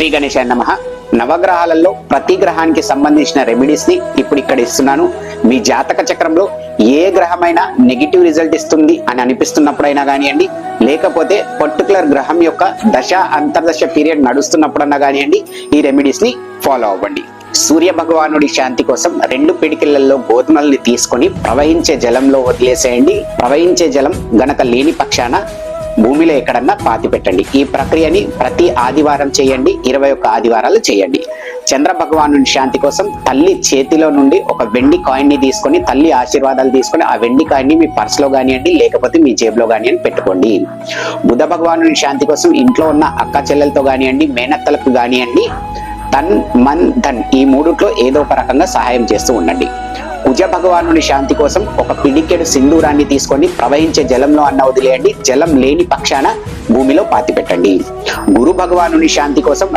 శ్రీ గణేశాయ నమః. నవగ్రహాలలో ప్రతి గ్రహానికి సంబంధించిన రెమెడీస్ ని ఇప్పుడు ఇక్కడ ఇస్తున్నాను. మీ జాతక చక్రంలో ఏ గ్రహమైనా నెగిటివ్ రిజల్ట్ ఇస్తుంది అని అనిపిస్తున్నప్పుడైనా కానివ్వండి, లేకపోతే పర్టికులర్ గ్రహం యొక్క దశ అంతర్దశ పీరియడ్ నడుస్తున్నప్పుడన్నా కానివ్వండి, ఈ రెమెడీస్ ని ఫాలో అవ్వండి. సూర్య భగవానుడి శాంతి కోసం 2 పిడికిళ్లలో గోధుమల్ని తీసుకొని ప్రవహించే జలంలో వదిలేసేయండి. ప్రవహించే జలం గనక లేని పక్షాన భూమిలో ఎక్కడన్నా పాతి పెట్టండి. ఈ ప్రక్రియని ప్రతి ఆదివారం చేయండి, 21 ఆదివారాలు చేయండి. చంద్ర భగవానుడి శాంతి కోసం తల్లి చేతిలో నుండి ఒక వెండి కాయిన్ ని తీసుకొని, తల్లి ఆశీర్వాదాలు తీసుకొని ఆ వెండి కాయిన్ ని మీ పర్స్ లో కానివ్వండి, లేకపోతే మీ జేబులో కానివ్వండి పెట్టుకోండి. బుధ భగవానుడి శాంతి కోసం ఇంట్లో ఉన్న అక్క చెల్లెలతో కానివ్వండి, మేనత్తలకు కానివ్వండి, తన్ మన్ ధన్ ఈ మూడిట్లో ఏదో ఒక రకంగా సహాయం చేస్తూ ఉండండి. కుజ భగవానుడి శాంతి కోసం ఒక పిడికెడు సింధూరాన్ని తీసుకొని ప్రవహించే జలంలో అన్న వదిలేయండి. జలం లేని పక్షాన భూమిలో పాతి పెట్టండి. గురు భగవానుడి శాంతి కోసం